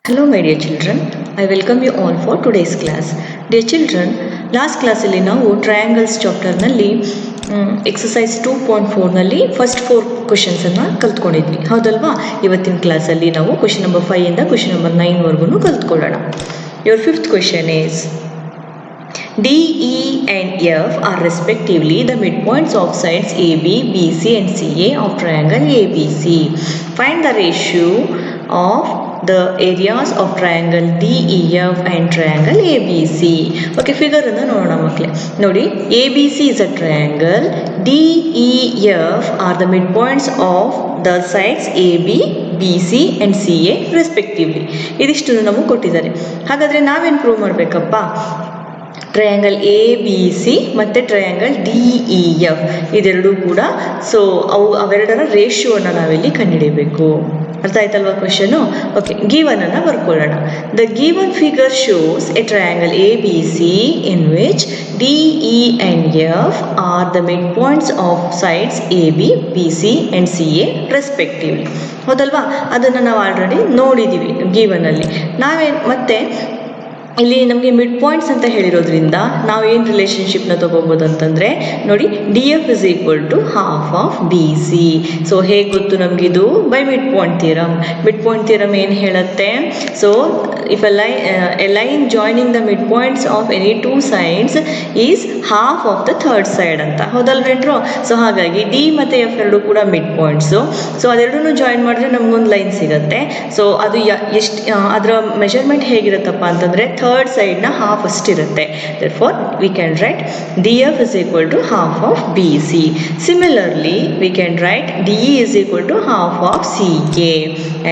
Hello my dear children, I welcome you all for today's class. Dear children, last ಕ್ಲಾಸಲ್ಲಿ ನಾವು triangles ಚಾಪ್ಟರ್ನಲ್ಲಿ exercise 2.4ನಲ್ಲಿ first 4 ಕ್ವೆಶನ್ಸನ್ನು ಕಲ್ತ್ಕೊಂಡಿದ್ವಿ ಹೌದಲ್ವಾ. ಇವತ್ತಿನ ಕ್ಲಾಸಲ್ಲಿ ನಾವು ಕ್ವೆಶನ್ ನಂಬರ್ 5 ಇಂದ ಕ್ವೆಶನ್ ನಂಬರ್ 9ವರೆಗೂ ಕಲ್ತ್ಕೊಳ್ಳೋಣ. Your fifth question is D, E and F are respectively the midpoints of sides AB, BC and CA of triangle ABC. Find the ratio of the areas of triangle DEF and triangle ABC. Okay, figure ಅನ್ನು ನೋಡೋಣ ಮಕ್ಕಳೇ. ನೋಡಿ, ABC is a triangle, DEF are the midpoints of the sides AB, BC and CA respectively. ಇದಿಷ್ಟು ನಮಗೆ ಕೊಟ್ಟಿದ್ದಾರೆ. ಹಾಗಾದ್ರೆ ನಾವೇನು prove ಮಾಡಬೇಕಪ್ಪ? ಟ್ರಯಾಂಗಲ್ ಎ ಬಿ ಸಿ ಮತ್ತು ಟ್ರಯಾಂಗಲ್ ಡಿ ಇ ಎಫ್ ಇದೆರಡೂ ಕೂಡ ಅವೆರಡರ ರೇಷಿಯೋವನ್ನು ನಾವಿಲ್ಲಿ ಕಂಡುಹಿಡಿಯಬೇಕು. ಅರ್ಥ ಆಯ್ತಲ್ವಾ ಕ್ವೆಶನು? ಓಕೆ, ಗಿವನ್ ಅನ್ನು ಬರ್ಕೊಳ್ಳೋಣ. The given figure shows a triangle A B C in which D E and F are the mid points of sides A B, B C and C A respectively. ಹೌದಲ್ವಾ? ಅದನ್ನು ನಾವು already ನೋಡಿದ್ದೀವಿ ಗಿವನಲ್ಲಿ. ಮತ್ತೆ ಇಲ್ಲಿ ನಮಗೆ mid points ಅಂತ ಹೇಳಿರೋದ್ರಿಂದ ನಾವು ಏನು ರಿಲೇಷನ್ಶಿಪ್ನ ತೊಗೋಬೋದು ಅಂತಂದರೆ, ನೋಡಿ, D F is equal to half of B C. So ಹೇಗೆ ಗೊತ್ತು ನಮಗಿದು? By mid point theorem. Mid point theorem ಏನು ಹೇಳುತ್ತೆ? So if a line joining the mid points of any two sides is half of the third side ಅಂತ. ಹೌದಲ್ವೇನ್ರು? So ಹಾಗಾಗಿ D ಮತ್ತು F ಎರಡು ಕೂಡ ಮಿಡ್ ಪಾಯಿಂಟ್ಸು. ಸೊ ಅದೆರಡೂ join ಮಾಡಿದ್ರೆ ನಮಗೊಂದು ಲೈನ್ ಸಿಗುತ್ತೆ. ಸೊ ಅದು ಎಷ್ಟು ಅದರ ಮೆಷರ್ಮೆಂಟ್ ಹೇಗಿರುತ್ತಪ್ಪ ಅಂತಂದರೆ ಥರ್ಡ್ ಸೈಡ್ನ ಹಾಫ್ ಅಷ್ಟಿರುತ್ತೆ. therefore we can write DF is equal to half of BC. Similarly we can write DE is equal to half of CA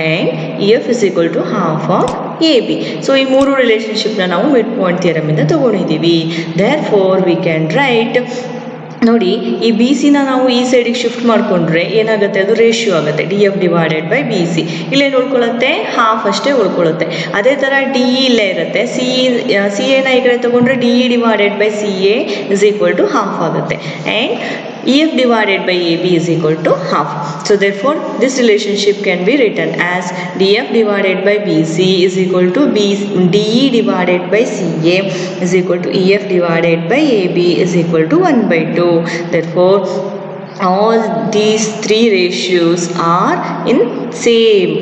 and EF is equal to half of AB. So ಈ ಮೂರು ರಿಲೇಷನ್ಶಿಪ್ನ ನಾವು mid point theorem ಇಂದ ತಗೊಂಡಿದ್ದೀವಿ. therefore we can write, ನೋಡಿ, ಈ B ಸಿನ ನಾವು ಈ ಸೈಡಿಗೆ ಶಿಫ್ಟ್ ಮಾಡಿಕೊಂಡ್ರೆ ಏನಾಗುತ್ತೆ? ಅದು ರೇಷಿಯೋ ಆಗುತ್ತೆ, D F divided by B C. ಇಲ್ಲೇನು ಉಳ್ಕೊಳ್ಳುತ್ತೆ? ಹಾಫ್ ಅಷ್ಟೇ ಉಳ್ಕೊಳ್ಳುತ್ತೆ. ಅದೇ ಥರ ಡಿ ಇ ಇಲ್ಲೇ ಇರುತ್ತೆ. ಸಿ ಎನ ಈ ಕಡೆ ತೊಗೊಂಡ್ರೆ D E divided by C A is equal to half ಆಗುತ್ತೆ. And E F divided by A B is equal to half. So therefore this relationship can be written as df divided by bc is equal to de divided by ca is equal to ef divided by ab is equal to 1/2. therefore all these three ratios are in same.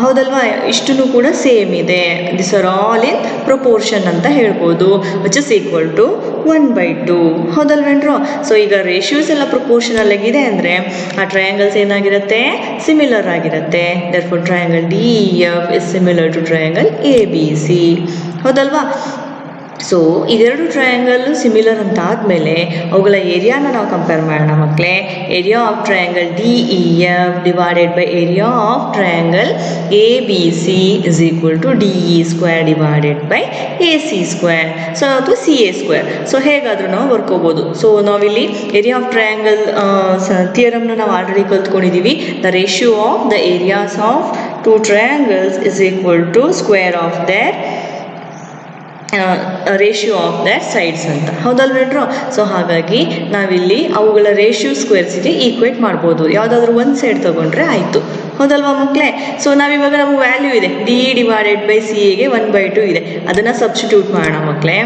ಹೌದಲ್ವಾ? ಇಷ್ಟೂ ಕೂಡ same ಇದೆ. This are all in proportion ಅಂತ ಹೇಳ್ಬೋದು, which is equal to 1/2. ಹೌದಲ್ವೇನ್ರು? So ಈಗ ratios ಎಲ್ಲ proportional ಆಗಿದೆ ಅಂದರೆ ಆ ಟ್ರಯಾಂಗಲ್ಸ್ ಏನಾಗಿರುತ್ತೆ? ಸಿಮಿಲರ್ ಆಗಿರುತ್ತೆ. therefore triangle D E F is similar to triangle A B C. ಹೌದಲ್ವಾ? ಸೊ ಇದೆರಡು ಟ್ರಯಾಂಗಲ್ಲು ಸಿಮಿಲರ್ ಅಂತ ಆದಮೇಲೆ ಅವುಗಳ ಏರಿಯಾನ ನಾವು ಕಂಪೇರ್ ಮಾಡೋಣ ಮಕ್ಕಳೇ. Area of triangle D E F divided by area of triangle A B C is equal to D E square divided by A C square. So ಅಥವಾ ಸಿ ಎ ಸ್ಕ್ವೇರ್. ಸೊ ಹೇಗಾದರೂ ನಾವು ಬರ್ಕೋಬೋದು. So ನಾವಿಲ್ಲಿ area of triangle ಥಿಯರಮ್ನ ನಾವು already ಕಲ್ತ್ಕೊಂಡಿದ್ದೀವಿ. The ratio of the areas of two triangles is equal to square of their ratio of their sides ಅಂತ. ಹೌದಲ್ವೇನ್ರು? ಸೊ ಹಾಗಾಗಿ ನಾವಿಲ್ಲಿ ಅವುಗಳ ರೇಷಿಯೋ ಸ್ಕ್ವೇರ್ಸಿಗೆ ಈಕ್ವೇಟ್ ಮಾಡ್ಬೋದು. ಯಾವುದಾದ್ರೂ ಒಂದು ಸೈಡ್ ತೊಗೊಂಡ್ರೆ ಆಯಿತು. ಹೌದಲ್ವಾ ಮಕ್ಕಳೇ? ಸೊ ನಾವಿವಾಗ ನಮಗೆ ವ್ಯಾಲ್ಯೂ ಇದೆ, D E divided by C ಎಗೆ 1/2 ಇದೆ. ಅದನ್ನು ಸಬ್ಸ್ಟಿಟ್ಯೂಟ್ ಮಾಡೋಣ ಮಕ್ಕಳೇ.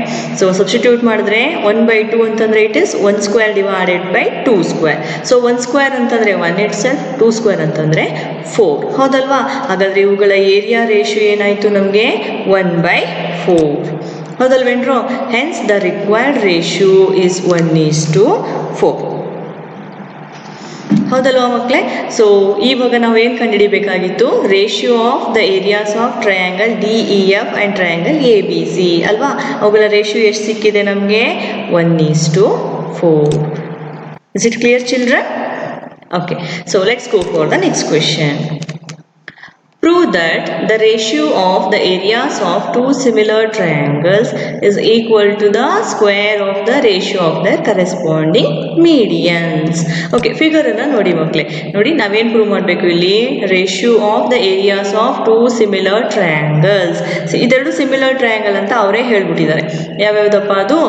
ಸೊ ಸಬ್ಸ್ಟಿಟ್ಯೂಟ್ ಮಾಡಿದ್ರೆ 1/2 ಅಂತಂದರೆ it is 1 square divided by 2 square. So 1 square ಅಂತಂದರೆ 1 ಇಟ್ ಸೆಲ್ಫ್, 2 ಸ್ಕ್ವೇರ್ ಅಂತಂದರೆ 4. ಹೌದಲ್ವಾ? ಹಾಗಾದರೆ ಇವುಗಳ ಏರಿಯಾ ರೇಷಿಯೋ ಏನಾಯಿತು ನಮಗೆ? 1/4. ಹೌದಲ್ವೇನ್ರು? Hence the required ratio is 1:4. ಹೌದಲ್ವಾ ಮಕ್ಕಳೇ? ಸೊ ಇವಾಗ ನಾವು ಏನು ಕಂಡುಹಿಡಿಬೇಕಾಗಿತ್ತು? Ratio of the areas of triangle D E F and triangle A B C ಅಲ್ವಾ? ಅವುಗಳ ರೇಷಿಯೋ ಎಷ್ಟು ಸಿಕ್ಕಿದೆ ನಮಗೆ? 1:4. Is it clear children? Okay, so let's go for the next question. Prove that the ratio of the areas of two similar triangles is equal to the square of the ratio of their corresponding medians. Okay, figure ಅನ್ನು ನೋಡಿ ಮಕ್ಕಳೇ. ನೋಡಿ, ನಾವೇನು prove ಮಾಡಬೇಕು ಇಲ್ಲಿ? Ratio of the areas of two similar triangles. ಇದೆರಡು similar triangle ಅಂತ ಅವರೇ ಹೇಳ್ಬಿಟ್ಟಿದ್ದಾರೆ. ಯಾವ್ಯಾವುದಪ್ಪ ಅದು?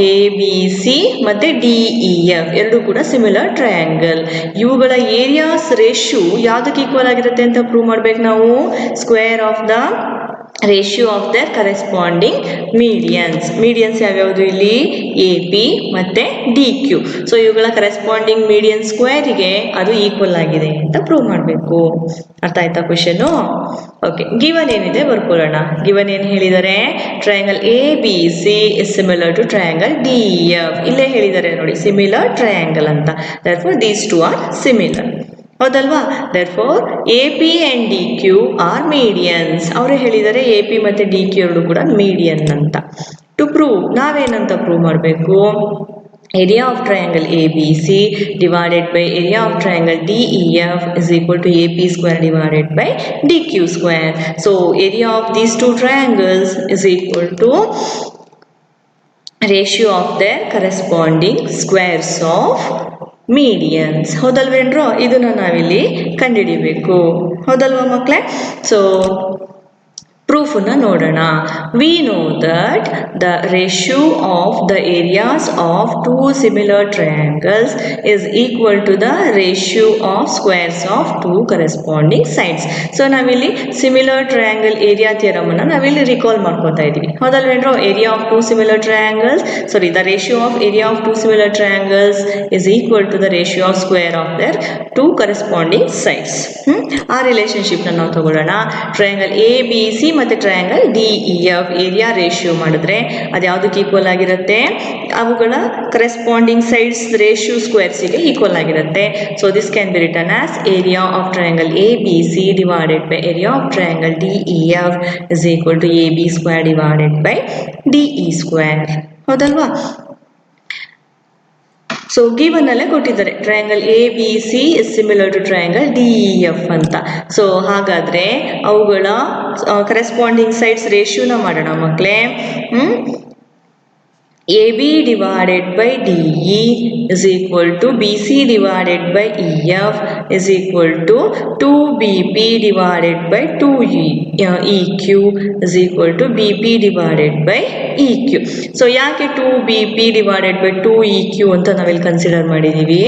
ಎ ಬಿ ಸಿ ಮತ್ತು ಡಿ ಇ ಎಫ್ ಎರಡು ಕೂಡ ಸಿಮಿಲರ್ ಟ್ರಯಾಂಗಲ್. ಇವುಗಳ ಏರಿಯಾಸ್ ರೇಷಿಯೋ ಯಾವುದಕ್ಕೆ ಈಕ್ವಲ್ ಆಗಿರುತ್ತೆ ಅಂತ ಪ್ರೂವ್ ಮಾಡ್ಬೇಕು ನಾವು? Square of the ratio of their corresponding medians ಯಾವ್ಯಾವುದು ಇಲ್ಲಿ ಎ ಪಿ ಮತ್ತು ಡಿ ಕ್ಯೂ. ಸೊ ಇವುಗಳ ಕರೆಸ್ಪಾಂಡಿಂಗ್ ಮೀಡಿಯನ್ ಸ್ಕ್ವೇರಿಗೆ ಅದು ಈಕ್ವಲ್ ಆಗಿದೆ ಅಂತ ಪ್ರೂವ್ ಮಾಡಬೇಕು. ಅರ್ಥ ಆಯ್ತಾ ಕ್ವೆಶನು? ಓಕೆ, ಗಿವನ್ ಏನಿದೆ ಬರ್ಕೊಳ್ಳೋಣ. ಗಿವನ್ ಏನು ಹೇಳಿದ್ದಾರೆ? Triangle A B C is similar to triangle D F. ಇಲ್ಲೇ ಹೇಳಿದ್ದಾರೆ ನೋಡಿ, ಸಿಮಿಲರ್ ಟ್ರಯಾಂಗಲ್ ಅಂತ. therefore these two are similar. ಹೌದಲ್ವಾ? therefore A P and D Q are medians. ಅವರೇ ಹೇಳಿದ್ದಾರೆ ಎ ಪಿ ಮತ್ತು ಡಿ ಕ್ಯೂ ಎರಡು ಕೂಡ ಮೀಡಿಯನ್ ಅಂತ. ಟು ಪ್ರೂವ್ ನಾವೇನಂತ ಪ್ರೂವ್ ಮಾಡಬೇಕು? area of triangle ABC divided by area of triangle DEF is equal to AP square divided by DQ square. So area of these two triangles is equal to ratio of their corresponding squares of medians. ಹೌದಲ್ವೇನ್ರೋ? ಇದನ್ನು ನಾವಿಲ್ಲಿ ಕಂಡುಹಿಡಿಬೇಕು. ಹೌದಲ್ವಾ ಮಕ್ಕಳೇ? So ಪ್ರೂಫನ್ನು ನೋಡೋಣ. We know that the ratio of the areas of two similar triangles is equal to the ratio of squares of two corresponding sides. So ನಾವಿಲ್ಲಿ similar triangle area ಥಿಯರಮನ್ನು ನಾವಿಲ್ಲಿ ರಿಕಾಲ್ ಮಾಡ್ಕೋತಾ ಇದ್ದೀವಿ. ಹೌದಲ್ವೇನ್ರೋ? Area of two similar triangles, sorry, the ratio of area of two similar triangles is equal to the ratio of square of there two corresponding sides. ಆ ರಿಲೇಷನ್ಶಿಪ್ನ ನಾವು ತಗೊಳ್ಳೋಣ. ಟ್ರಯಾಂಗಲ್ ಎ ಬಿ ಸಿ ಮತ್ತು triangle D E F area ratio ಮಾಡಿದ್ರೆ ಅದು ಯಾವುದಕ್ಕೆ equal ಆಗಿರುತ್ತೆ? ಅವುಗಳ ಕರೆಸ್ಪಾಂಡಿಂಗ್ ಸೈಡ್ಸ್ ರೇಷಿಯೋ ಸ್ಕ್ವೇರ್ಸಿಗೆ ಈಕ್ವಲ್ ಆಗಿರುತ್ತೆ. So this can be written as area of triangle A B C divided by area of triangle D E F is equal to A B square divided by D E square. ಹೌದಲ್ವಾ? So given ಅಲ್ಲೇ ಕೊಟ್ಟಿದ್ದಾರೆ triangle A B C is similar to triangle D E F ಅಂತ. So ಹಾಗಾದರೆ ಅವುಗಳ corresponding sides ರೇಷಿಯೋನ ಮಾಡೋಣ ಮಕ್ಕಳೇ. A B divided by D E is equal to B C divided by E F is equal to 2bp divided by 2eq is equal to bp divided by eq. So ಯಾಕೆ 2bp divided by 2eq ಅಂತ ನಾವಿಲ್ಲಿ consider ಮಾಡಿದ್ದೀವಿ?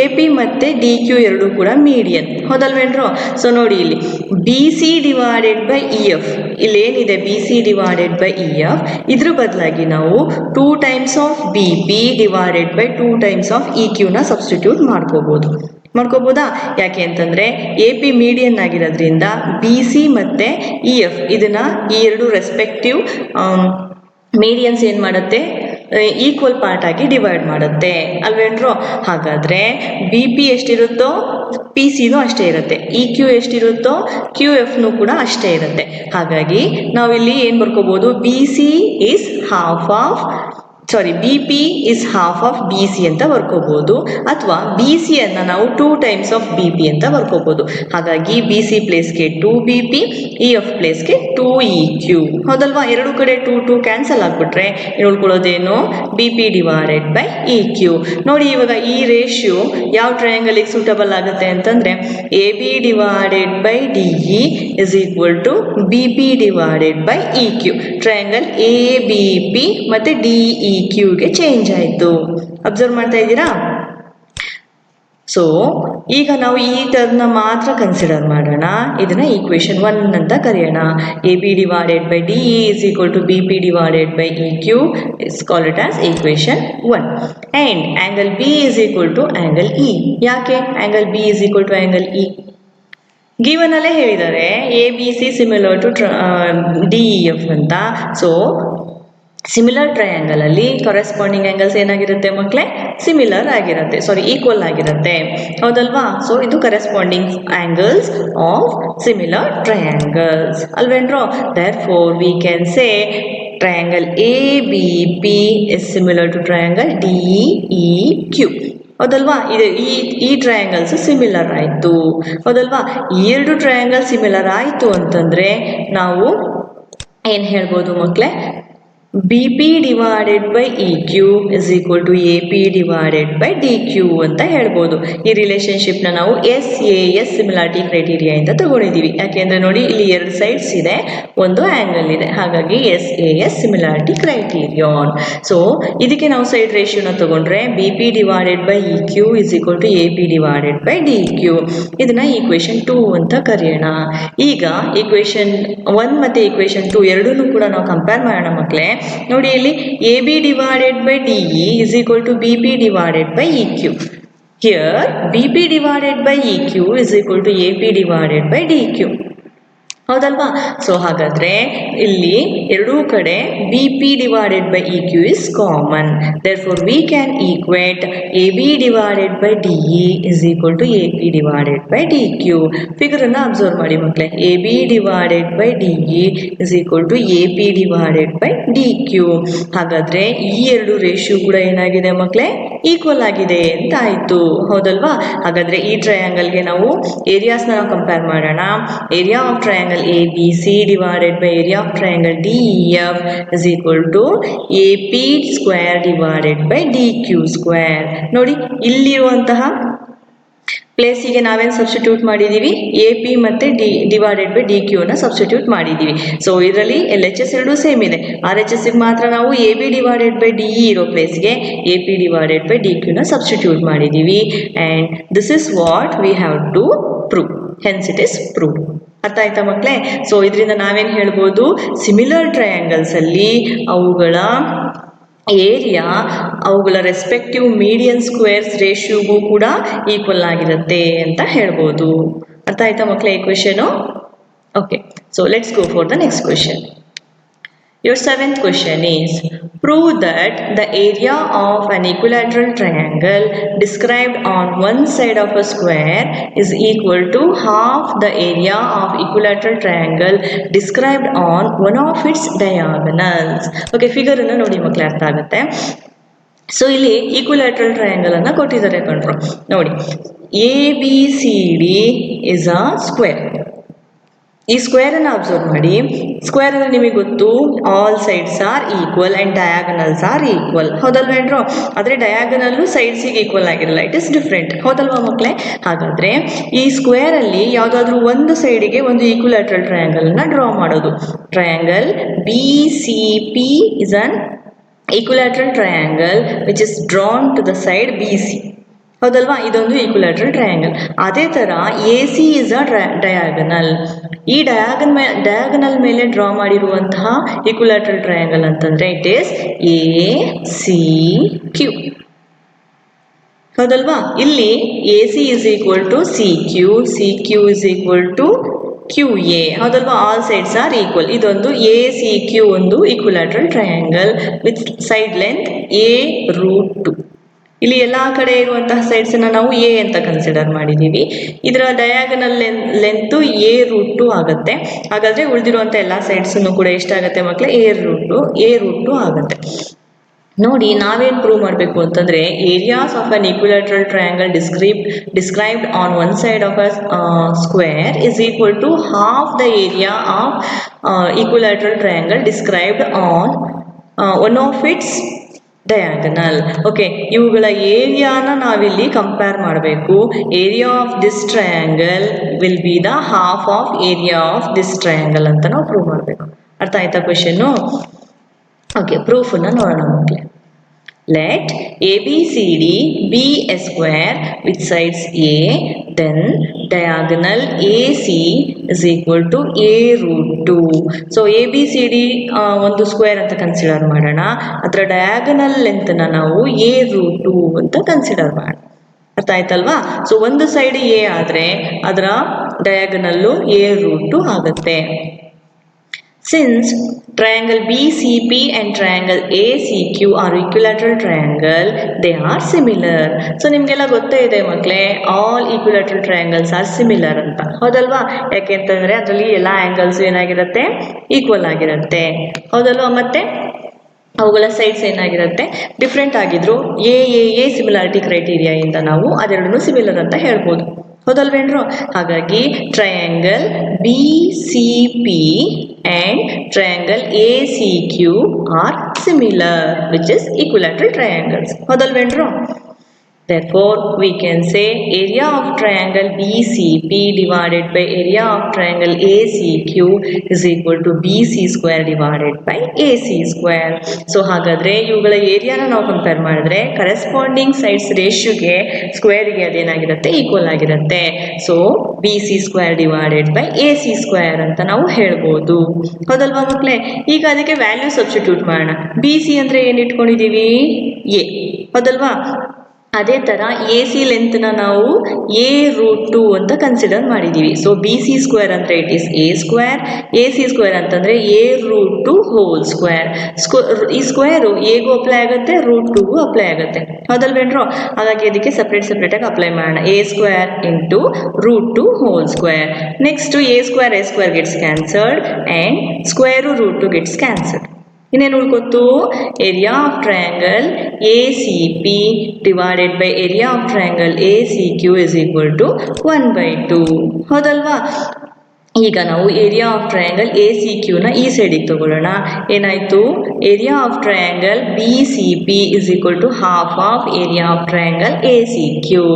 A P ಮತ್ತು D Q ಎರಡೂ ಕೂಡ median. ಹೌದಲ್ವೇನ್ರೋ? So ನೋಡಿ ಇಲ್ಲಿ B C divided by E F, ಇಲ್ಲೇನಿದೆ B C divided by E F, ಇದ್ರ ಬದಲಾಗಿ ನಾವು 2 times of B P divided by 2 times of E ಕ್ಯೂನ ಸಬ್ಸ್ಟಿಟ್ಯೂಟ್ ಮಾಡ್ಕೋಬೋದಾ? ಯಾಕೆ ಅಂತಂದರೆ ಎ ಪಿ ಮೀಡಿಯನ್ ಆಗಿರೋದ್ರಿಂದ ಬಿ ಸಿ ಮತ್ತು ಇ ಎಫ್ ಇದನ್ನು ಈ ಎರಡು ರೆಸ್ಪೆಕ್ಟಿವ್ ಮೀಡಿಯನ್ಸ್ ಏನು ಮಾಡುತ್ತೆ? ಈಕ್ವಲ್ ಪಾರ್ಟ್ ಆಗಿ ಡಿವೈಡ್ ಮಾಡುತ್ತೆ ಅಲ್ವೇನ್ರೋ? ಹಾಗಾದರೆ ಬಿ ಪಿ ಎಷ್ಟಿರುತ್ತೋ ಪಿ ಸಿನೂ ಅಷ್ಟೇ ಇರುತ್ತೆ, ಇ ಕ್ಯೂ ಎಷ್ಟಿರುತ್ತೋ ಕ್ಯೂ ಎಫ್ನು ಕೂಡ ಅಷ್ಟೇ ಇರುತ್ತೆ. ಹಾಗಾಗಿ ನಾವಿಲ್ಲಿ ಏನು ಬರ್ಕೋಬೋದು? B C is B P is half of B C ಅಂತ ಬರ್ಕೋಬೋದು, ಅಥವಾ ಬಿ ಸಿಯನ್ನು ನಾವು 2 ಟೈಮ್ಸ್ ಆಫ್ ಬಿ ಪಿ ಅಂತ ಬರ್ಕೋಬೋದು. ಹಾಗಾಗಿ ಬಿ ಸಿ ಪ್ಲೇಸ್ಗೆ 2bp, ಇ ಎಫ್ ಪ್ಲೇಸ್ಗೆ 2eq. ಹೌದಲ್ವಾ? ಎರಡು ಕಡೆ 2 ಕ್ಯಾನ್ಸಲ್ ಆಗಿಬಿಟ್ರೆ ಇನ್ನು ಉಳ್ಕೊಳ್ಳೋದೇನು? B P divided by E Q. ನೋಡಿ ಇವಾಗ ಈ ರೇಷಿಯೋ ಯಾವ ಟ್ರಯಾಂಗಲಿಗೆ ಸೂಟಬಲ್ ಆಗುತ್ತೆ ಅಂತಂದರೆ A B divided by D E is equal to B P divided by E Q. Triangle A B P ಮತ್ತು ಡಿ ಇ ಕ್ಯೂಗೆ ಚೇಂಜ್ ಆಯಿತು. ಅಬ್ಸರ್ವ್ ಮಾಡ್ತಾ ಇದ್ದೀರಾ? ಸೊ ಈಗ ನಾವು ಈ ಟರ್ಮ್ನ ಮಾತ್ರ ಕನ್ಸಿಡರ್ ಮಾಡೋಣ. ಇದನ್ನು ಈಕ್ವೇಷನ್ 1 ಅಂತ ಕರೆಯೋಣ. A B divided by D E is equal to B P divided by E Q is call it as equation 1. And angle B is equal to angle E. ಯಾಕೆ angle B is equal to angle E? Given ಅಲ್ಲೇ ಹೇಳಿದ್ದಾರೆ A B C similar to D E F ಅಂತ. So similar ಟ್ರಯಾಂಗಲಲ್ಲಿ corresponding angles ಏನಾಗಿರುತ್ತೆ ಮಕ್ಕಳೇ? Similar ಆಗಿರುತ್ತೆ, equal ಆಗಿರುತ್ತೆ. ಹೌದಲ್ವಾ? ಸೊ ಇದು corresponding angles of similar triangles ಅಲ್ವೇನ್ರೋ? Therefore we can say triangle A B P is similar to triangle D E Q. ಹೌದಲ್ವಾ? ಈ ಟ್ರಯಾಂಗಲ್ಸ್ ಸಿಮಿಲರ್ ಆಯಿತು. ಹೌದಲ್ವಾ? ಈ ಎರಡು ಟ್ರಯಾಂಗಲ್ ಸಿಮಿಲರ್ ಆಯಿತು ಅಂತಂದರೆ ನಾವು ಏನು ಹೇಳ್ಬೋದು ಮಕ್ಕಳೇ? BP divided by EQ is equal to AP divided by DQ ಅಂತ ಹೇಳ್ಬೋದು. ಈ ರಿಲೇಶನ್ಶಿಪ್ನ ನಾವು SAS ಸಿಮಿಲಾರಿಟಿ ಕ್ರೈಟೀರಿಯಾ ಇಂದ ತಗೊಂಡಿದ್ದೀವಿ. ಯಾಕೆಂದ್ರೆ ನೋಡಿ ಇಲ್ಲಿ ಎರಡು ಸೈಡ್ಸ್ ಇದೆ, ಒಂದು ಆಂಗಲ್ ಇದೆ, ಹಾಗಾಗಿ SAS ಸಿಮಿಲಾರಿಟಿ ಕ್ರೈಟೀರಿಯಾನ್. ಸೊ ಇದಕ್ಕೆ ನಾವು ಸೈಡ್ ರೇಷಿಯೋನ ತಗೊಂಡ್ರೆ BP divided by EQ is equal to AP divided by DQ. ಇದನ್ನ ಈಕ್ವೇಶನ್ 2 ಅಂತ ಕರೆಯೋಣ. ಈಗ ಈಕ್ವೇಶನ್ 1 ಮತ್ತೆ ಈಕ್ವೇಶನ್ 2 ಎರಡನ್ನೂ ಕೂಡ ನಾವು ಕಂಪೇರ್ ಮಾಡೋಣ ಮಕ್ಕಳೇ. ನೋಡಿ ಇಲ್ಲಿ AB divided by DE is equal to BP divided by EQ. Here BP divided by EQ is equal to AP divided by DQ. ಹೌದಲ್ವಾ? ಸೊ ಹಾಗಾದ್ರೆ ಇಲ್ಲಿ ಎರಡೂ ಕಡೆ BP divided by EQ is common. Therefore we can equate AB divided by DE is equal to AP divided by DQ. Figure ಅನ್ನ observe ಮಾಡಿ ಮಕ್ಕಳೇ. AB divided by DE is equal to AP divided by DQ. ಹಾಗಾದ್ರೆ ಈ ಎರಡು ratio ಕೂಡ ಏನಾಗಿದೆ ಮಕ್ಕಳೇ? Equal ಆಗಿದೆ ಅಂತ ಆಯ್ತು. ಹೌದಲ್ವಾ? ಹಾಗಾದ್ರೆ ಈ ಟ್ರಯಾಂಗಲ್ಗೆ ನಾವು ಏರಿಯಾಸ್ನ ನಾವು ಕಂಪೇರ್ ಮಾಡೋಣ. Area of triangle ABC divided by area of triangle DEF is equal to AP square divided by DQ square. ನೋಡಿ ಇಲ್ಲಿರುವಂತಹ ಪ್ಲೇಸಿಗೆ ನಾವೇನು ಸಬ್ಸ್ಟಿಟ್ಯೂಟ್ ಮಾಡಿದ್ದೀವಿ? AP ಮತ್ತೆ ಡಿವೈಡೆಡ್ ಬೈ DQ ನ ಸಬ್ಸ್ಟಿಟ್ಯೂಟ್ ಮಾಡಿದ್ದೀವಿ. ಸೊ ಇದರಲ್ಲಿ LHS ಎರಡೂ ಸೇಮ್ ಇದೆ. RHS ಮಾತ್ರ ನಾವು AB ಡಿವೈಡೆಡ್ ಬೈ DE ಇರೋ ಪ್ಲೇಸ್ಗೆ AP ಡಿವೈಡೆಡ್ ಬೈ DQ ನ ಸಬ್ಸ್ಟಿಟ್ಯೂಟ್ ಮಾಡಿದ್ದೀವಿ. And this is what we have to prove. Hence it is prove. ಅರ್ಥ ಆಯ್ತಾ ಮಕ್ಕಳೇ? ಸೊ ಇದರಿಂದ ನಾವೇನು ಹೇಳ್ಬೋದು? ಸಿಮಿಲರ್ ಟ್ರಯಾಂಗಲ್ಸ್ ಅಲ್ಲಿ ಅವುಗಳ ಏರಿಯಾ ಅವುಗಳ ರೆಸ್ಪೆಕ್ಟಿವ್ ಮೀಡಿಯನ್ ಸ್ಕ್ವೇರ್ಸ್ ರೇಷಿಯೋಗೂ ಕೂಡ ಈಕ್ವಲ್ ಆಗಿರುತ್ತೆ ಅಂತ ಹೇಳ್ಬೋದು. ಅರ್ಥ ಆಯ್ತಾ ಮಕ್ಕಳೇ ಈ question? Okay, so let's go for the next question. Your seventh question is, prove that the area of an equilateral triangle described on one side of a square is equal to half the area of equilateral triangle described on one of its diagonals. Okay, figure ಅನ್ನು ನೋಡಿ ಮಕ್ಕಳೇ, ಅರ್ಥ ಆಗುತ್ತೆ. So ಇಲ್ಲಿ equilateral triangle ಅನ್ನ ಕೊಟ್ಟಿದ್ದಾರೆ ಕಣ್ರು. ನೋಡಿ ABCD is a square. ಈ ಸ್ಕ್ವೇರ್ ಅನ್ನು ಅಬ್ಸರ್ವ್ ಮಾಡಿ. ಸ್ಕ್ವೇರ್ ಅಂದ್ರೆ ನಿಮಗೆ ಗೊತ್ತು, all sides are equal and diagonals are equal. ಹೌದಲ್ವೇನ್ರು? ಆದರೆ ಡಯಾಗನಲ್ಲು ಸೈಡ್ಸಿಗೆ ಈಕ್ವಲ್ ಆಗಿರಲ್ಲ, ಇಟ್ ಇಸ್ ಡಿಫ್ರೆಂಟ್. ಹೌದಲ್ವಾ ಮಕ್ಕಳೇ? ಹಾಗಾದ್ರೆ ಈ ಸ್ಕ್ವೇರ್ ಅಲ್ಲಿ ಯಾವುದಾದ್ರೂ ಒಂದು ಸೈಡಿಗೆ ಒಂದು ಈಕ್ವಿಲ್ಯಾಟ್ರಲ್ ಟ್ರಯಾಂಗಲ್ ನ ಡ್ರಾ ಮಾಡೋದು. Triangle BCP is an equilateral triangle which is drawn to the side BC. ಹೌದಲ್ವಾ? ಇದೊಂದು ಈಕ್ವಿಲ್ಯಾಟ್ರಲ್ ಟ್ರಯಾಂಗಲ್. ಅದೇ ತರ AC ಇಸ್ ಅ ಡಯಾಗನಲ್. ಈ ಡಯಾಗನಲ್ ಮೇಲೆ ಡ್ರಾ ಮಾಡಿರುವಂತಹ ಈಕ್ವಿಲ್ಯಾಟ್ರಲ್ ಟ್ರಯಾಂಗಲ್ ಅಂತಂದ್ರೆ ಇಟ್ ಈಸ್ ACQ. ಹೌದಲ್ವಾ? ಇಲ್ಲಿ AC is equal to CQ, CQ is equal to QA. ಹೌದಲ್ವಾ? All sides are equal. ಇದೊಂದು ACQ ಒಂದು equilateral triangle with side length A√2. ಇಲ್ಲಿ ಎಲ್ಲ ಕಡೆ ಇರುವಂತಹ ಸೈಡ್ಸ್ ಅನ್ನ ನಾವು A ಅಂತ ಕನ್ಸಿಡರ್ ಮಾಡಿದ್ದೀವಿ. ಇದರ ಡಯಾಗನಲ್ ಲೆಂತ್ A√2 ಆಗುತ್ತೆ. ಹಾಗಾದ್ರೆ ಉಳಿದಿರುವಂತಹ ಎಲ್ಲ ಸೈಡ್ಸ್ ಕೂಡ ಎಷ್ಟಾಗುತ್ತೆ ಮಕ್ಕಳೇ? A√2 ಆಗುತ್ತೆ. ನೋಡಿ ನಾವೇನು ಪ್ರೂವ್ ಮಾಡಬೇಕು ಅಂತಂದ್ರೆ, areas of an equilateral triangle described on one side of a square is equal to half the area of equilateral triangle described on one of its diagonal. Okay, ಇವುಗಳ ಏರಿಯಾನ ನಾವಿಲ್ಲಿ ಕಂಪೇರ್ ಮಾಡಬೇಕು. Area of this triangle will be the half of area of this triangle ಅಂತ ನಾವು prove ಮಾಡಬೇಕು. ಅರ್ಥ ಆಯ್ತಾ question? Okay, ಪ್ರೂಫನ್ನ ನೋಡೋಣ ಮಕ್ಕಳೇ. Let ABCD be a square with sides A, then diagonal AC is equal to A√2. So ABCD ಒಂದು square ಅಂತ consider ಮಾಡೋಣ. ಅದರ ಡಯಾಗನಲ್ ಲೆಂತ್ನ ನಾವು A√2 ಅಂತ ಕನ್ಸಿಡರ್ ಮಾಡೋಣ. ಅರ್ಥ ಆಯ್ತಲ್ವಾ? ಸೊ ಒಂದು ಸೈಡ್ A ಆದರೆ ಅದರ ಡಯಾಗನಲ್ಲು A√2 ಆಗುತ್ತೆ. Since triangle BCP and triangle ACQ are equilateral triangle, they are similar. So ನಿಮಗೆಲ್ಲ ಗೊತ್ತೇ ಇದೆ ಮಕ್ಕಳೇ, all equilateral triangles are similar ಅಂತ. ಹೌದಲ್ವಾ? ಯಾಕೆಂತಂದ್ರೆ ಅದರಲ್ಲಿ ಎಲ್ಲ ಆಂಗಲ್ಸ್ ಏನಾಗಿರುತ್ತೆ? ಈಕ್ವಲ್ ಆಗಿರುತ್ತೆ. ಹೌದಲ್ವಾ? ಮತ್ತೆ ಅವುಗಳ ಸೈಡ್ಸ್ ಏನಾಗಿರುತ್ತೆ? ಡಿಫ್ರೆಂಟ್ ಆಗಿದ್ರು AAA ಸಿಮಿಲಾರಿಟಿ ಕ್ರೈಟೀರಿಯಾ ಇಂದ ನಾವು ಅದೆರಡನ್ನೂ ಸಿಮಿಲರ್ ಅಂತ ಹೇಳ್ಬೋದು. ಹೌದಲ್ವೇನ್ರು? ಹಾಗಾಗಿ triangle B C P and triangle ACQ are similar, which is equilateral triangles. ಹೌದಲ್ವೇನ್ರು? Therefore, we can say area of triangle BCP divided by area of triangle ACQ is equal to BC square divided by AC square. So, ಹಾಗಾದ್ರೆ ಇವುಗಳ ಏರಿಯಾನ ನಾವು compare ಮಾಡಿದ್ರೆ corresponding sides ರೇಷಿಯೋಗೆ ಸ್ಕ್ವೇರ್ಗೆ ಅದೇನಾಗಿರುತ್ತೆ equal ಆಗಿರುತ್ತೆ. So BC square divided by AC square ಅಂತ ನಾವು ಹೇಳ್ಬೋದು. ಹೌದಲ್ವಾ ಮಕ್ಕಳೇ? ಈಗ ಅದಕ್ಕೆ ವ್ಯಾಲ್ಯೂ ಸಬ್ಸ್ಟಿಟ್ಯೂಟ್ ಮಾಡೋಣ. BC ಅಂದ್ರೆ ಏನು ಇಟ್ಕೊಂಡಿದ್ದೀವಿ? A. ಹೌದಲ್ವಾ? ಅದೇ ಥರ ಎ ಸಿ ಲೆಂತ್ನ ನಾವು A√2 ಅಂತ ಕನ್ಸಿಡರ್ ಮಾಡಿದ್ದೀವಿ. ಸೊ ಬಿ ಸಿ ಸ್ಕ್ವೇರ್ ಅಂದರೆ it is A square, A C square ಅಂತಂದರೆ A√2 ಹೋಲ್ ಸ್ಕ್ವೇರ್. ಈ ಸ್ಕ್ವೇರು ಎಗೂ ಅಪ್ಲೈ ಆಗುತ್ತೆ, √2ಗೂ ಅಪ್ಲೈ ಆಗುತ್ತೆ. ಹೌದಲ್ವೇನ್ರು? ಹಾಗಾಗಿ ಅದಕ್ಕೆ ಸಪ್ರೇಟಾಗಿ ಅಪ್ಲೈ ಮಾಡೋಣ. A square into √2 whole square. Next A square gets cancelled and square √2 gets cancelled. ಇನ್ನೇನು ಉಳ್ಕೊತು? Area of triangle A C P divided by area of triangle A C Q is equal to 1/2. ಹೌದಲ್ವಾ? ಈಗ ನಾವು area of triangle A C ಕ್ಯೂನ ಈ ಸೈಡಿಗೆ ತಗೊಳ್ಳೋಣ. ಏನಾಯಿತು? Area of triangle B C P is equal to half of area of triangle A C Q.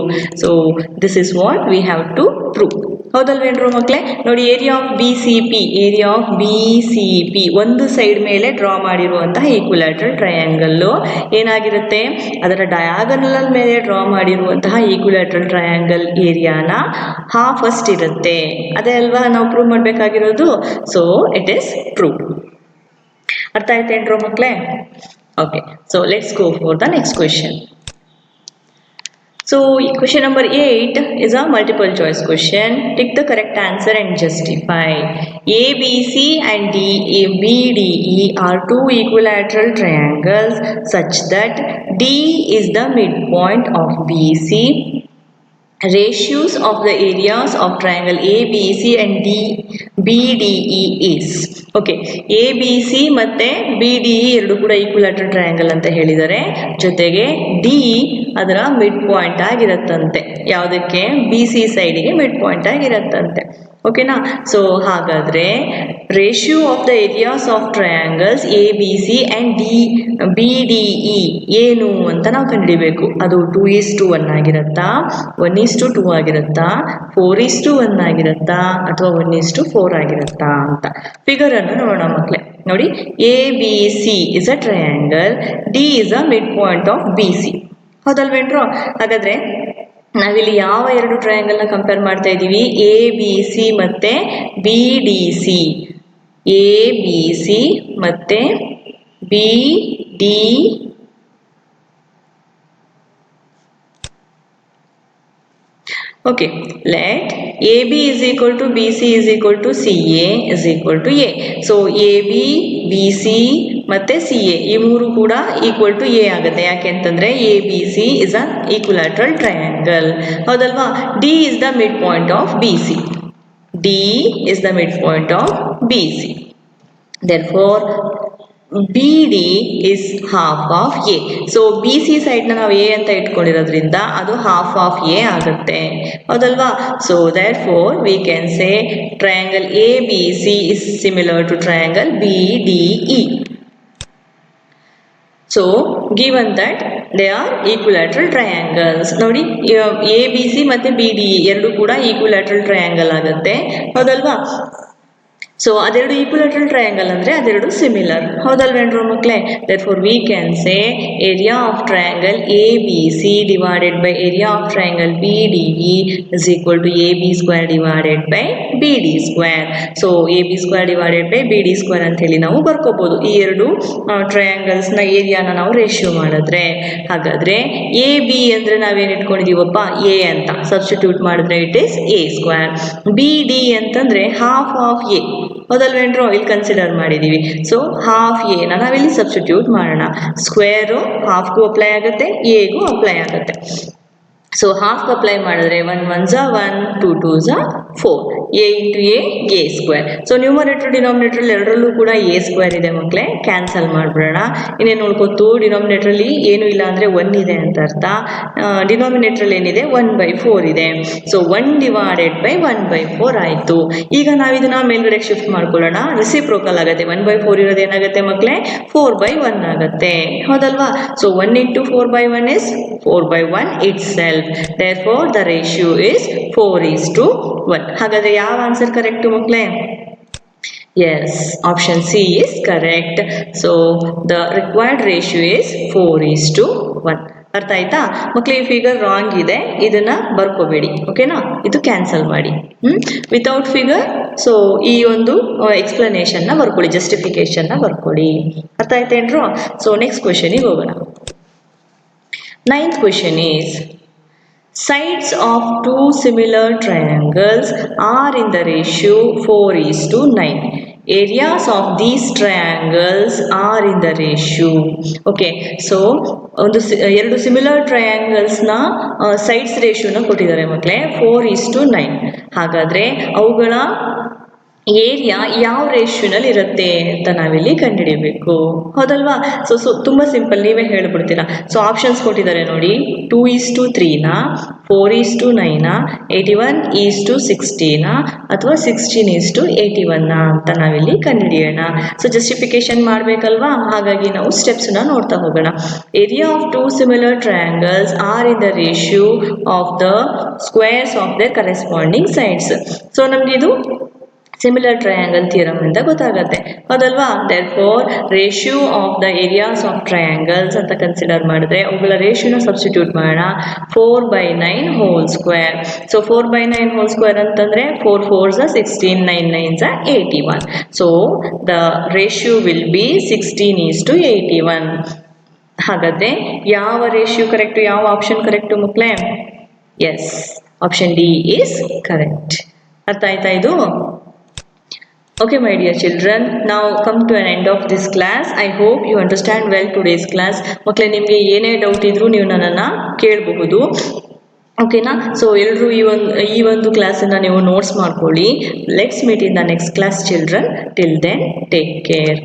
So this is what we have to prove. ಹೌದಲ್ವೇನ್ರು ಮಕ್ಕಳೇ? ನೋಡಿ, area of B C P ಒಂದು side ಮೇಲೆ draw ಮಾಡಿರುವಂತಹ equilateral triangle ಏನಾಗಿರುತ್ತೆ? ಅದರ diagonal ಮೇಲೆ draw ಮಾಡಿರುವಂತಹ ಈಕ್ವಿಲ್ಯಾಟ್ರಲ್ ಟ್ರಯಾಂಗಲ್ ಏರಿಯಾನ ಹಾಫ್ ಅಷ್ಟು ಇರುತ್ತೆ. ಅದೇ ಅಲ್ವಾ ನಾವು ಪ್ರೂವ್ ಮಾಡಬೇಕಾಗಿರೋದು. So it is prove. ಅರ್ಥ ಆಯ್ತೇನ್ರು ಮಕ್ಕಳೇ? Okay, so let's go for the next question. So question number 8 is a multiple choice question. Pick the correct answer and justify. ABC and BDE are two equilateral triangles such that D is the midpoint of BC. Ratios of the areas of triangle ABC and BDE is. Okay, A B C ಮತ್ತು B D E ಎರಡು ಕೂಡ equilateral triangle ಅಂತ ಹೇಳಿದ್ದಾರೆ. ಜೊತೆಗೆ D ಅದರ mid point ಆಗಿರತ್ತಂತೆ. ಯಾವುದಕ್ಕೆ? B C ಸೈಡಿಗೆ ಮಿಡ್ ಪಾಯಿಂಟ್ ಆಗಿರತ್ತಂತೆ. ಓಕೆನಾ? ಸೊ ಹಾಗಾದರೆ ratio of the areas of triangles A B C and B D E ಏನು ಅಂತ ನಾವು ಕಂಡುಹಿಡಿಬೇಕು. ಅದು 2:1 ಆಗಿರುತ್ತಾ, 1:2 ಆಗಿರುತ್ತಾ, 4:1 ಆಗಿರುತ್ತಾ, ಅಥವಾ 1:4 ಆಗಿರುತ್ತಾ ಅಂತ ಫಿಗರನ್ನು ನೋಡೋಣ ಮಕ್ಕಳೇ. ನೋಡಿ, A B C is a triangle, D is a mid point of B C. ಹೌದಲ್ವೇನ್ರು? ಹಾಗಾದರೆ ನಾವಿಲ್ಲಿ ಯಾವ ಎರಡು ಟ್ರಯಾಂಗಲ್ನ ಕಂಪೇರ್ ಮಾಡ್ತಾ ಇದ್ದೀವಿ? ಎ ಬಿ ಸಿ ಮತ್ತು B D C. A B C ಮತ್ತು B D Okay, let AB is equal to BC is equal to CA is equal to A. So AB, BC ಮತ್ತೆ CA ಈ ಮೂರು ಕೂಡ equal to A ಆಗುತ್ತೆ. ಯಾಕೆ ಅಂತಂದರೆ ABC is an equilateral triangle. ಹೌದಲ್ವಾ? D is the midpoint of BC. D is the midpoint of BC. Therefore BD is half of A. So B C ಸೈಡ್ನ ನಾವು ಎ ಅಂತ ಇಟ್ಕೊಂಡಿರೋದ್ರಿಂದ ಅದು ಹಾಫ್ ಆಫ್ ಎ ಆಗುತ್ತೆ. ಹೌದಲ್ವಾ? So therefore we can say triangle A B C is similar to triangle B D E. So given that they are equilateral triangles. ನೋಡಿ, A B C ಮತ್ತು B D E ಎರಡು ಕೂಡ equilateral triangle ಆಗುತ್ತೆ. ಹೌದಲ್ವಾ? So ಅದೆರಡು equilateral triangle ಅಂದರೆ ಅದೆರಡು similar. ಹೌದಲ್ವೇನ್ರು ಮಕ್ಕಳೇ? Therefore we can say area of triangle A B C divided by area of triangle B D E is equal to A B square divided by B D square. So A B square divided by B D square ಅಂತ ಹೇಳಿ ನಾವು ಬರ್ಕೋಬೋದು ಈ ಎರಡು ಟ್ರಯಾಂಗಲ್ಸ್ನ ಏರಿಯಾನ ನಾವು ratio ಮಾಡಿದ್ರೆ. ಹಾಗಾದರೆ A B ಅಂದರೆ ನಾವೇನು ಇಟ್ಕೊಂಡಿದ್ದೀವಪ್ಪ? ಎ ಅಂತ ಸಬ್ಸ್ಟಿಟ್ಯೂಟ್ ಮಾಡಿದ್ರೆ it is A square. B D ಅಂತಂದರೆ ಹಾಫ್ ಆಫ್ ಎ. ಹೌದಲ್ವೇನ್ರು? ಇಲ್ಲಿ ಕನ್ಸಿಡರ್ ಮಾಡಿದ್ದೀವಿ. ಸೊ ಹಾಫ್ ಎನ ನಾವಿಲ್ಲಿ ಸಬ್ಸ್ಟಿಟ್ಯೂಟ್ ಮಾಡೋಣ. ಸ್ಕ್ವೇರು ಹಾಫ್ಗೂ ಅಪ್ಲೈ ಆಗುತ್ತೆ, ಎಗೂ ಅಪ್ಲೈ ಆಗುತ್ತೆ. ಸೊ ಹಾಫ್ ಅಪ್ಲೈ ಮಾಡಿದ್ರೆ 1 1 1, 2 2 4 a into a square. So numerator denominator ಎರಡರಲ್ಲೂ ಕೂಡ a ಸ್ಕ್ವೇರ್ ಇದೆ ಮಕ್ಕಳೇ, ಕ್ಯಾನ್ಸಲ್ ಮಾಡ್ಬಿಡೋಣ. ಇನ್ನೇನು ಉಳ್ಕೊತು, ಡಿನಾಮಿನೇಟರ್ ಅಲ್ಲಿ ಏನು ಇಲ್ಲ ಅಂದ್ರೆ 1 ಇದೆ ಅಂತ ಅರ್ಥ. ಡಿನಾಮಿನೇಟರ್ ಅಲ್ಲಿ ಏನಿದೆ 1/4 ಇದೆ. ಸೊ 1 ಡಿವೈಡೆಡ್ ಬೈ 1/4 ಆಯ್ತು. ಈಗ ನಾವು ಇದನ್ನ ಮೇಲ್ಗಡೆ ಶಿಫ್ಟ್ ಮಾಡ್ಕೊಳ್ಳೋಣ. ರೆಸಿಪ್ರೋಕಲ್ ಆಗುತ್ತೆ. 1/4 ಇರೋದು ಏನಾಗುತ್ತೆ ಮಕ್ಕಳೇ, 4/1 ಆಗುತ್ತೆ, ಹೌದಲ್ವಾ? So 1 into 4/1 is 4/1 itself. Therefore the ratio is 4:1. ಹಾಗಾದ್ರೆ ಯಾವ ಆನ್ಸರ್ ಕರೆಕ್ಟ್ ಮಕ್ಕಳೇ? Yes, option C is correct. So the required ratio is 4:1. ಅರ್ಥ ಆಯ್ತಾ ಮಕ್ಕಳೇ? ಈ ಫಿಗರ್ ರಾಂಗ್ ಇದೆ, ಇದನ್ನ ಬರ್ಕೋಬೇಡಿ, ಓಕೆನಾ? ಇದು ಕ್ಯಾನ್ಸಲ್ ಮಾಡಿ. ವಿತೌಟ್ ಫಿಗರ್, ಸೊ ಈ ಒಂದು ಎಕ್ಸ್ಪ್ಲನೇಷನ್ ನ ಬರ್ಕೊಳ್ಳಿ, ಜಸ್ಟಿಫಿಕೇಶನ್ ನ ಬರ್ಕೊಳ್ಳಿ. ಅರ್ಥ ಆಯ್ತೇನ್ರು? ಸೊ ನೆಕ್ಸ್ಟ್ ಕ್ವೆಶನಿಗೆ ಹೋಗೋಣ. 9th question is, sides of two similar triangles are in the ratio 4:9. Areas of these triangles are in the ratio. Okay, so ಒಂದು ಎರಡು ಸಿಮಿಲರ್ ಟ್ರಯಾಂಗಲ್ಸ್ ನ ಸೈಡ್ಸ್ ರೇಷಿಯೋನ ಕೊಟ್ಟಿದ್ದಾರೆ ಮಕ್ಕಳೇ, 4:9. ಹಾಗಾದ್ರೆ ಅವುಗಳ ಏರಿಯಾ ಯಾವ ರೇಷಿಯೋನಲ್ಲಿ ಇರುತ್ತೆ ಅಂತ ನಾವಿಲ್ಲಿ ಕಂಡುಹಿಡಿಯಬೇಕು, ಹೌದಲ್ವಾ? ಸೊ ತುಂಬಾ ಸಿಂಪಲ್, ನೀವೇ ಹೇಳ್ಬಿಡ್ತೀರಾ. ಸೊ ಆಪ್ಷನ್ಸ್ ಕೊಟ್ಟಿದ್ದಾರೆ ನೋಡಿ, 2:3ನ, 4:9ನ, 81:16ನ ಅಥವಾ 16:81 ಅಂತ ನಾವಿಲ್ಲಿ ಕಂಡುಹಿಡಿಯೋಣ. ಸೊ ಜಸ್ಟಿಫಿಕೇಶನ್ ಮಾಡ್ಬೇಕಲ್ವಾ, ಹಾಗಾಗಿ ನಾವು ಸ್ಟೆಪ್ಸ್ ನ ನೋಡ್ತಾ ಹೋಗೋಣ. Area of two similar triangles R in the ratio of the squares of the corresponding sides. So ನಮ್ಗೆ ಇದು ಸಿಮಿಲರ್ ಟ್ರಯಾಂಗಲ್ ಥಿಯರಮ್ ಅಂತ ಗೊತ್ತಾಗತ್ತೆ, ಹೌದಲ್ವಾ? Therefore ratio of the areas of triangles ಅಂತ ಕನ್ಸಿಡರ್ ಮಾಡಿದ್ರೆ ಅವುಗಳ ರೇಷಿಯೋನ ಸಬ್ಸ್ಟಿಟ್ಯೂಟ್ ಮಾಡೋಣ, 4/9 whole square. So 4/9 whole square ಅಂತಂದ್ರೆ 4 4s 16, 9 9s 81. So the ratio will be 16:81. ಹಾಗಾದ್ರೆ ಯಾವ ರೇಷಿಯೋ ಕರೆಕ್ಟ್, ಯಾವ ಆಪ್ಷನ್ ಕರೆಕ್ಟ್ ಮಕ್ಕಳೇ? Yes, option D is correct. ಅರ್ಥ ಆಯ್ತಾ ಇದು? Okay my dear children, now come to an end of this class. I hope you understand well today's class. ಮಕ್ಕಳೇ ನಿಮಗೆ ಏನೇ ಡೌಟ್ ಇದ್ರೂ ನೀವು ನನ್ನನ್ನು ಕೇಳಬಹುದು, ಓಕೆನಾ? ಸೊ ಎಲ್ಲರೂ ಈ ಒಂದು ಕ್ಲಾಸನ್ನು ನೀವು ನೋಟ್ಸ್ ಮಾಡ್ಕೊಳ್ಳಿ. Let's meet in the next class children. Till then take care.